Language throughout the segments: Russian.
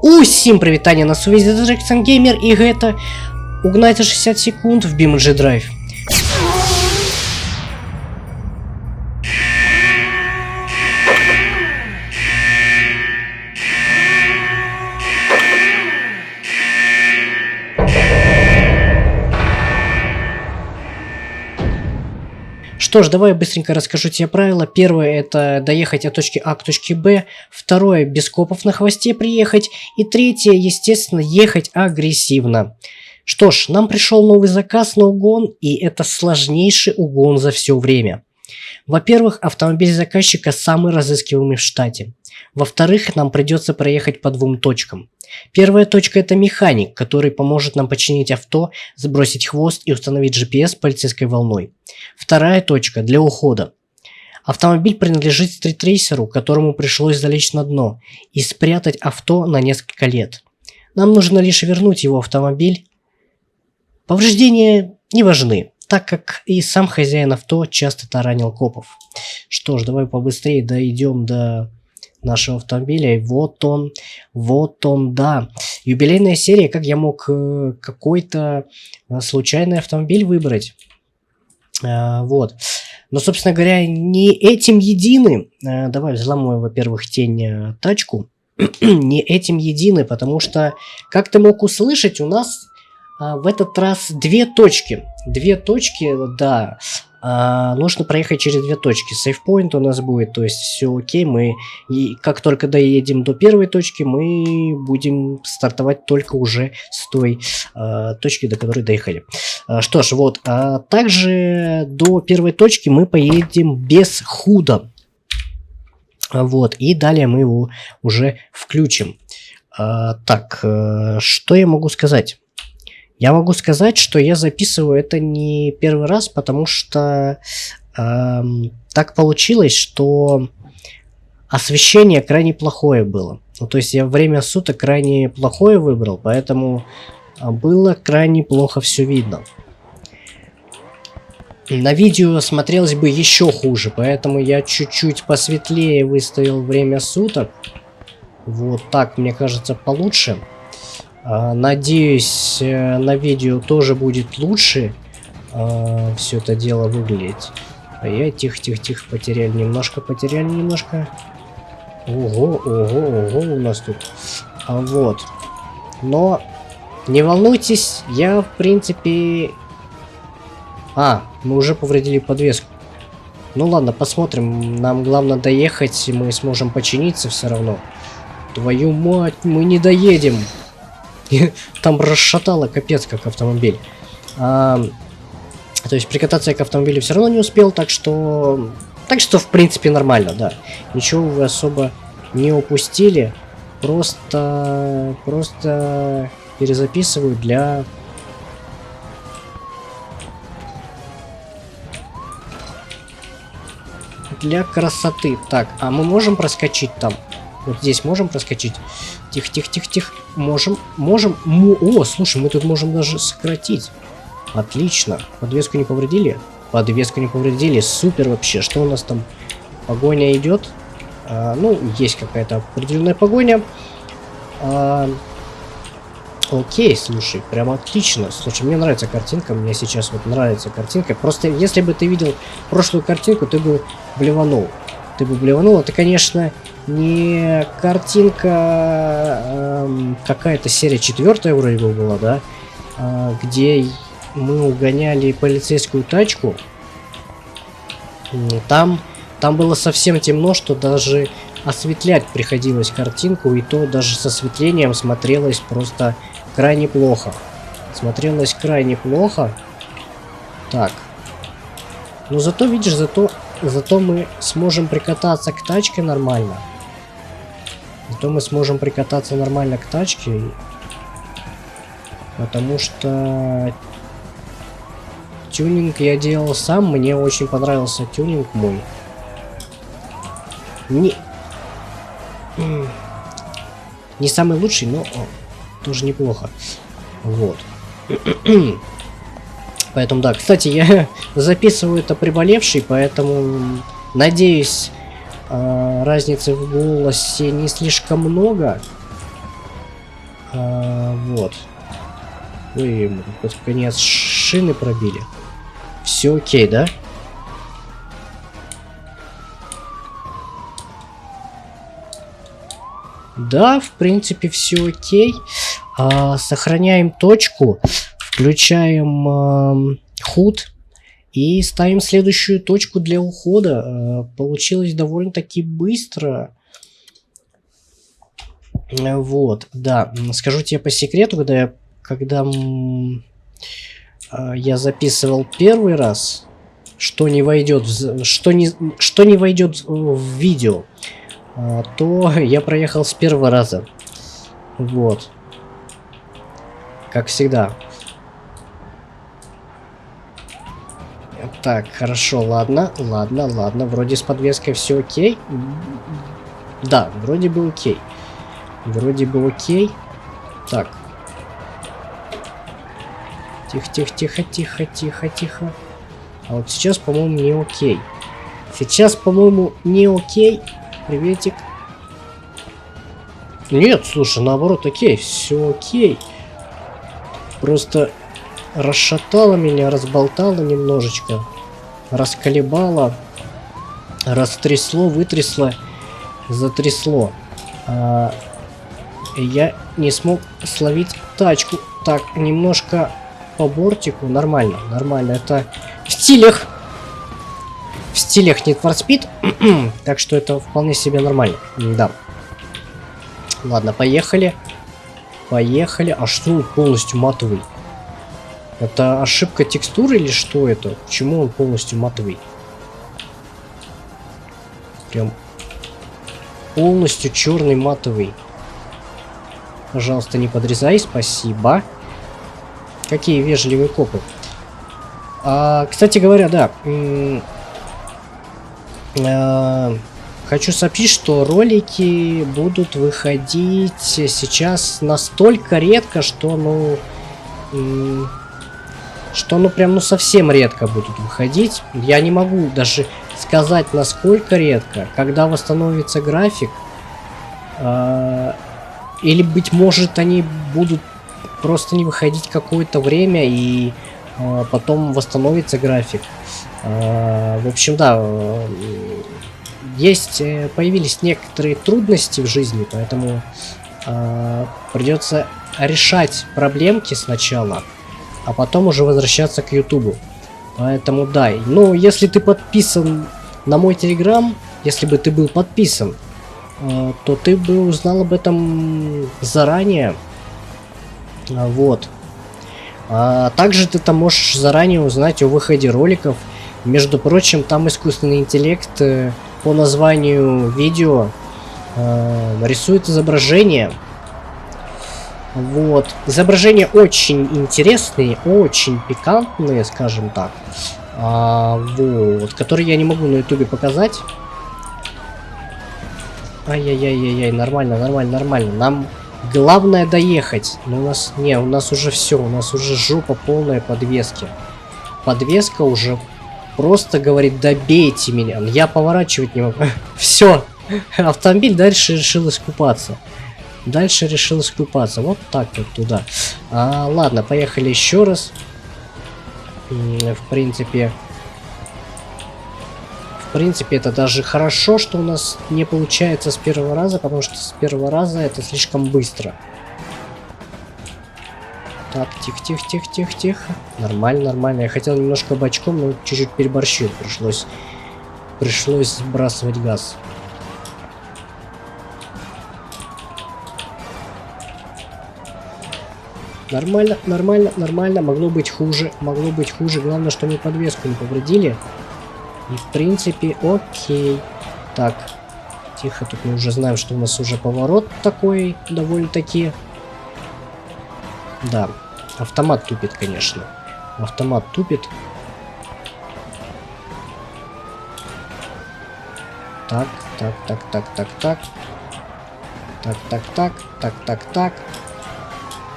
Усім привітання на сувязі з Jackson Gamer, і гэта угнаць 60 секунд в BeamNG Drive. Что ж, давай я быстренько расскажу тебе правила. Первое — это доехать от точки А к точке Б. Второе — без копов на хвосте приехать. И третье, естественно, ехать агрессивно. Что ж, нам пришел новый заказ на угон, и это сложнейший угон за все время. Во-первых, автомобиль заказчика самый разыскиваемый в штате. Во-вторых, нам придется проехать по двум точкам. Первая точка — это механик, который поможет нам починить авто, сбросить хвост и установить GPS полицейской волной. Вторая точка — для ухода. Автомобиль принадлежит стритрейсеру, которому пришлось залечь на дно и спрятать авто на несколько лет. Нам нужно лишь вернуть его автомобиль. Повреждения не важны, так как и сам хозяин авто часто таранил копов. Что ж, давай побыстрее дойдем до нашего автомобиля. И вот он, да. Юбилейная серия, как я мог какой-то случайный автомобиль выбрать. Вот. Но, собственно говоря, не этим едины. Давай взломаю, во-первых, тень тачку. Не этим едины, потому что, как ты мог услышать, у нас в этот раз две точки. Две точки, да. Нужно проехать через две точки. Сейфпоинт у нас будет, то есть все окей. Мы, и как только доедем до первой точки, мы будем стартовать только уже с той точки, до которой доехали. Что ж, вот. Также до первой точки мы поедем без худа. Вот. И далее мы его уже включим. Так, что я могу сказать? Я могу сказать, что я записываю это не первый раз, потому что так получилось, что освещение крайне плохое было. Ну, то есть я время суток крайне плохое выбрал, поэтому было крайне плохо все видно. На видео смотрелось бы еще хуже, поэтому я чуть-чуть посветлее выставил время суток. Вот так, мне кажется, получше. Надеюсь, на видео тоже будет лучше все это дело выглядеть. А я тихо-тихо потеряли немножко. Ого, у нас тут. Вот. Но не волнуйтесь, я в принципе... мы уже повредили подвеску. Ну ладно, посмотрим. Нам главное доехать, и мы сможем починиться все равно. Твою мать, мы не доедем. Там расшатало капец как автомобиль. То есть прикататься я к автомобилю все равно не успел, так что в принципе нормально, да. Ничего вы особо не упустили. Просто перезаписываю для красоты. Так, а мы можем проскочить там? Вот здесь можем проскочить? Тихо. Можем. О, слушай, мы тут можем даже сократить. Отлично. Подвеску не повредили? Подвеску не повредили. Супер вообще. Что у нас там? Погоня идет. Ну, есть какая-то определенная погоня. Окей, слушай, прям отлично. Слушай, мне нравится картинка. Мне сейчас вот нравится картинка. Просто если бы ты видел прошлую картинку, ты бы блеванул. Это, конечно, не картинка, какая-то серия 4 вроде бы была, да, где мы угоняли полицейскую тачку. Там было совсем темно, что даже осветлять приходилось картинку, и то даже с осветлением смотрелось просто крайне плохо. Так. Но зато, видишь, зато мы сможем прикататься к тачке нормально. Потому что тюнинг я делал сам. Мне очень понравился тюнинг мой. Не самый лучший, но тоже неплохо. Вот. Поэтому да. Кстати, я записываю это приболевший, поэтому надеюсь, разницы в голосе не слишком много. Вот. Ой, под конец шины пробили. Все окей, да? Да, в принципе, все окей. Сохраняем точку, включаем худ и ставим следующую точку для ухода. Получилось довольно-таки быстро. Вот, да. Скажу тебе по секрету, когда я записывал первый раз, что не войдет что не войдет в видео, то я проехал с первого раза. Вот. Как всегда. Так, хорошо, ладно. Вроде с подвеской все окей. Да, вроде бы окей. Так. Тихо. А вот сейчас, по-моему, не окей. Приветик. Нет, слушай, наоборот, окей. Все окей. Просто расшатало меня, разболтало немножечко. Расколебало. Растрясло, вытрясло. Затрясло. Я не смог словить тачку. Так, немножко по бортику. Нормально. Это в стилях Need for Speed. Так что это вполне себе нормально. Да. Ладно, поехали. А что он полностью матовый? Это ошибка текстуры или что это? Почему он полностью матовый? Прям полностью черный матовый. Пожалуйста, не подрезай, спасибо. Какие вежливые копы. Кстати говоря, да. Хочу сообщить, что ролики будут выходить сейчас настолько редко, что прям совсем редко будут выходить. Я не могу даже сказать, насколько редко. Когда восстановится график, или, быть может, они будут просто не выходить какое-то время, и потом восстановится график. В общем, да, появились некоторые трудности в жизни, поэтому придется решать проблемки сначала, а потом уже возвращаться к Ютубу. Поэтому да, ну, если ты подписан на мой Телеграм, если бы ты был подписан, то ты бы узнал об этом заранее. Вот. Также ты там можешь заранее узнать о выходе роликов. Между прочим, там искусственный интеллект по названию видео рисует изображение. Вот. Изображения очень интересные, очень пикантные, скажем так. Вот. Которые я не могу на ютубе показать. Ай-яй-яй-яй-яй, нормально. Нам главное доехать. Но у нас уже все, у нас уже жопа полная подвески. Подвеска уже просто говорит: добейте меня. Я поворачивать не могу. Все. Автомобиль дальше решил искупаться. Вот так вот туда. Ладно, поехали еще раз. В принципе, это даже хорошо, что у нас не получается с первого раза, потому что с первого раза это слишком быстро. Так, тихо. Нормально. Я хотел немножко бочком, но чуть-чуть переборщил. Пришлось сбрасывать газ. Нормально. Могло быть хуже. Главное, что мы подвеску не повредили. И в принципе, окей. Так, тихо, тут мы уже знаем, что у нас уже поворот такой довольно-таки. Да, автомат тупит, конечно. Так.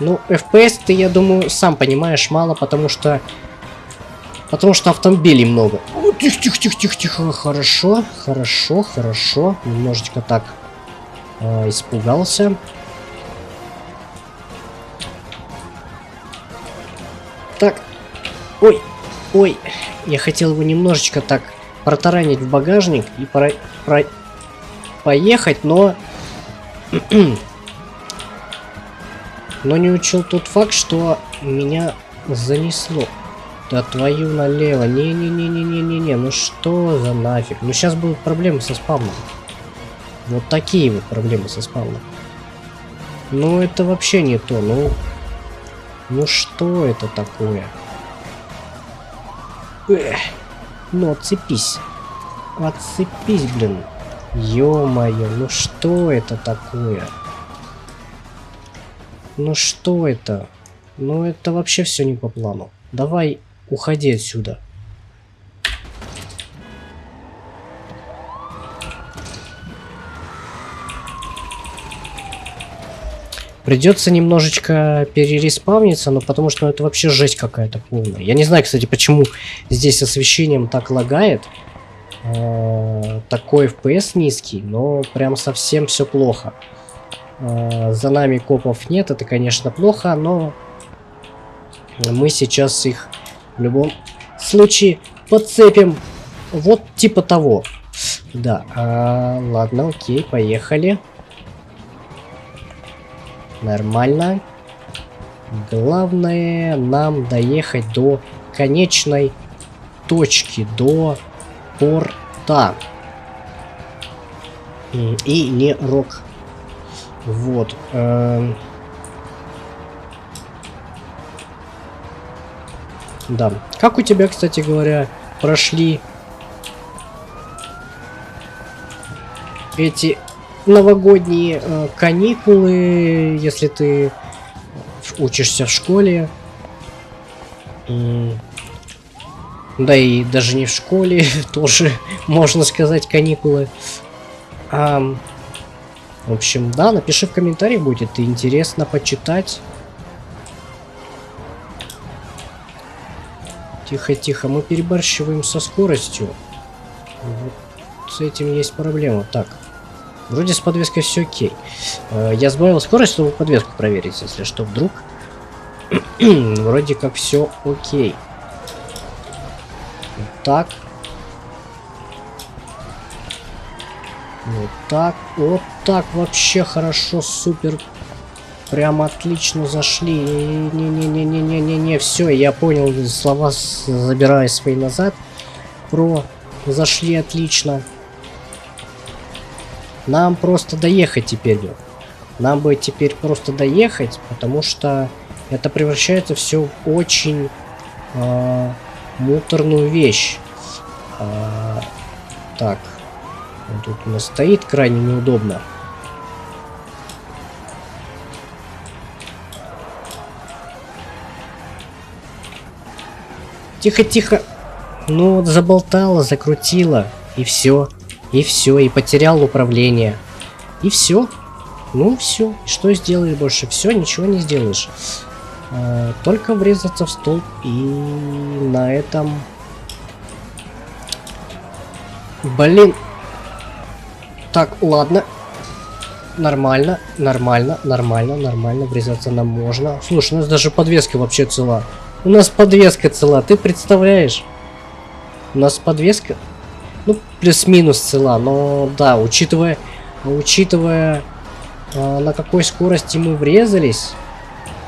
Ну, FPS ты, я думаю, сам понимаешь, мало, потому что автомобилей много. О, тихо. Хорошо. Немножечко так испугался. Ой, ой, я хотел его немножечко так протаранить в багажник и поехать, но... но не учел тот факт, что меня занесло. Да твою налево. Не-не-не-не-не-не-не. Ну что за нафиг? Ну сейчас будут проблемы со спавном. Вот такие вот проблемы со спавном. Ну это вообще не то. Ну что это такое? Ну отцепись. Отцепись, блин. Ё-моё, ну что это такое? Ну что это? Ну это вообще все не по плану. Давай уходи отсюда. Придется немножечко перереспавниться, но потому что это вообще жесть какая-то полная. Я не знаю, кстати, почему здесь освещением так лагает. Такой FPS низкий, но прям совсем все плохо. За нами копов нет, это, конечно, плохо, но мы сейчас их в любом случае подцепим. Вот типа того. Да, ладно, окей, поехали. Нормально. Главное нам доехать до конечной точки, до порта. И не рок. Вот. Да. Как у тебя, кстати говоря, прошли эти новогодние каникулы, если ты учишься в школе? Да и даже не в школе, тоже, можно сказать, каникулы. В общем, да, напиши в комментариях, будет интересно почитать. Тихо-тихо, мы перебарщиваем со скоростью. Вот с этим есть проблема. Так, вроде с подвеской все окей. Я сбавил скорость, чтобы подвеску проверить, если что, вдруг. Вроде как все окей. Вот так. Вот так. Вот так вообще хорошо, супер. Прям отлично зашли. Не-не-не-не-не-не-не. Все, я понял, слова забираю свои назад. Зашли отлично. Нам просто доехать теперь. Нам бы теперь просто доехать, потому что это превращается все в очень муторную вещь. Так. Он тут у нас стоит крайне неудобно. Тихо-тихо. Ну вот заболтала, закрутила. И все. И все. И потерял управление. И все. Ну все. Что сделаешь больше? Все, ничего не сделаешь. Только врезаться в столб. И на этом... Блин. Так, ладно. Нормально, нормально, нормально, нормально. Врезаться нам можно. Слушай, у нас даже подвеска вообще цела. У нас подвеска цела, ты представляешь? У нас подвеска, ну, плюс-минус цела, но да, учитывая на какой скорости мы врезались,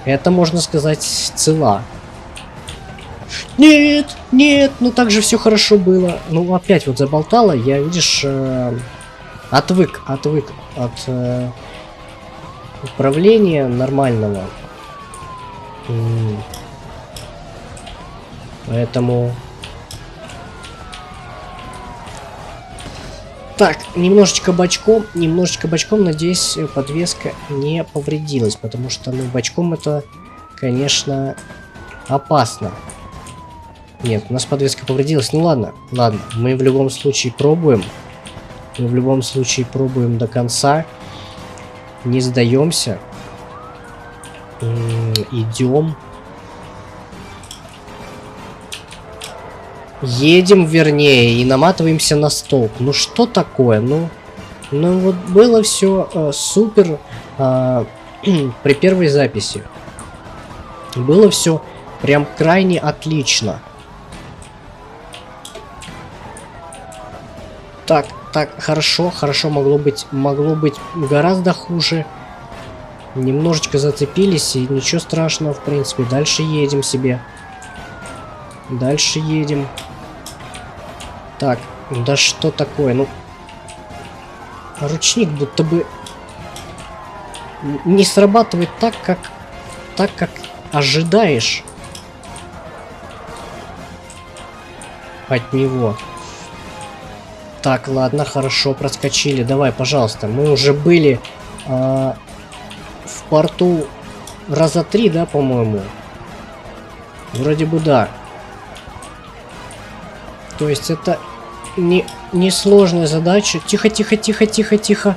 это, можно сказать, цела. Нет, нет, ну так же все хорошо было. Ну, опять вот заболтало, я, видишь, отвык от управления нормального. Поэтому... Так, немножечко бочком, надеюсь, подвеска не повредилась, потому что, ну, бочком это, конечно, опасно. Нет, у нас подвеска повредилась. Ну ладно, ладно, мы в любом случае пробуем. Мы в любом случае пробуем до конца. Не сдаемся. Идем. Едем, вернее, и наматываемся на столб. Ну что такое? Ну вот было все супер при первой записи. Было все Прям крайне отлично. Так, так, хорошо, хорошо, могло быть гораздо хуже. Немножечко зацепились, и ничего страшного, в принципе. Дальше едем себе. Дальше едем. Так, да что такое? Ну, ручник будто бы не срабатывает так, как ожидаешь от него. Так, ладно, хорошо, проскочили. Давай, пожалуйста. Мы уже были в порту раза 3, да, по-моему? Вроде бы да. То есть это не сложная задача. Тихо, тихо, тихо, тихо, тихо.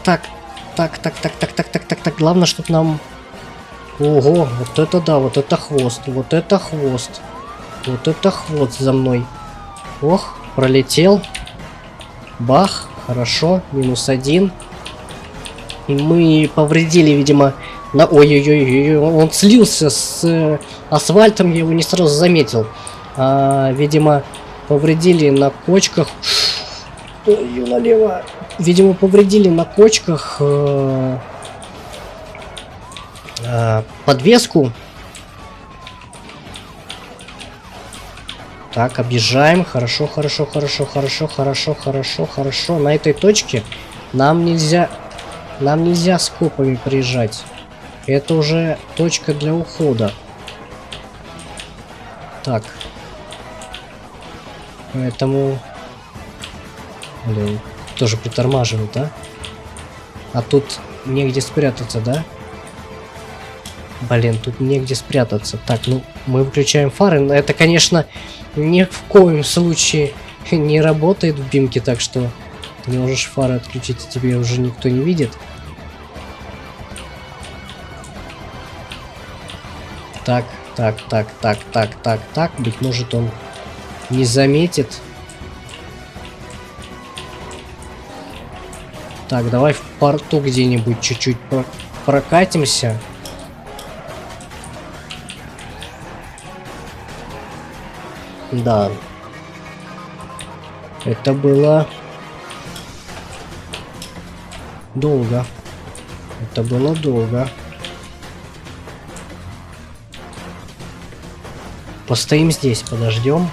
Так, так, так, так, так, так, так, так, так. Главное, чтобы нам... Ого, вот это да, вот это хвост, вот это хвост. Вот это хвост за мной. Ох, пролетел. Бах, хорошо, -1. И мы повредили, видимо, на... Ой-ой-ой, он слился с асфальтом, я его не сразу заметил. Видимо, повредили на кочках. Ой, налево. Видимо, повредили на кочках подвеску. Так, объезжаем. Хорошо, хорошо, хорошо, хорошо, хорошо, хорошо, хорошо. На этой точке нам нельзя с копами приезжать. Это уже точка для ухода. Так. Поэтому... Блин, тоже притормаживает, да? А тут негде спрятаться, да? Блин, тут негде спрятаться. Так, ну, мы выключаем фары. Это, конечно, ни в коем случае не работает в бимке, так что ты не можешь фары отключить, и тебе уже никто не видит. Так, так, так, так, так, так, так. Быть может, он не заметит. Так, давай в порту где-нибудь чуть-чуть прокатимся. Да. Это было долго. Это было долго. Постоим здесь, подождем.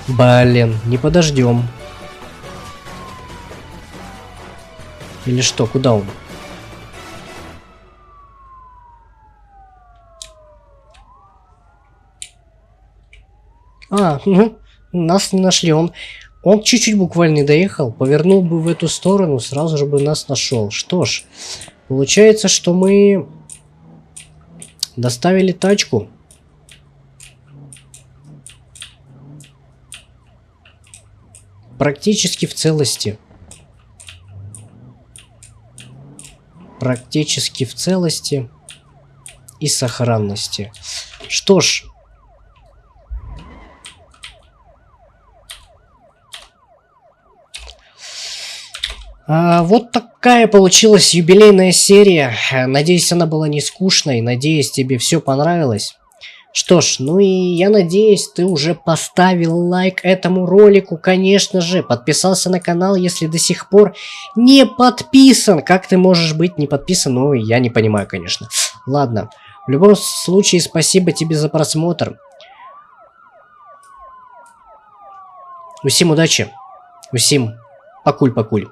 Блин, не подождем. Или что, куда он? Нас не нашли. Он чуть-чуть буквально не доехал. Повернул бы в эту сторону, сразу же бы нас нашел. Что ж, получается, что мы доставили тачку. Практически в целости. Практически в целости и сохранности. Что ж. Вот такая получилась юбилейная серия. Надеюсь, она была не скучной. Надеюсь, тебе все понравилось. Что ж, ну и я надеюсь, ты уже поставил лайк этому ролику, конечно же. Подписался на канал, если до сих пор не подписан. Как ты можешь быть не подписан? Ну, я не понимаю, конечно. Ладно. В любом случае, спасибо тебе за просмотр. Усім удачи. Усім пакуль-пакуль.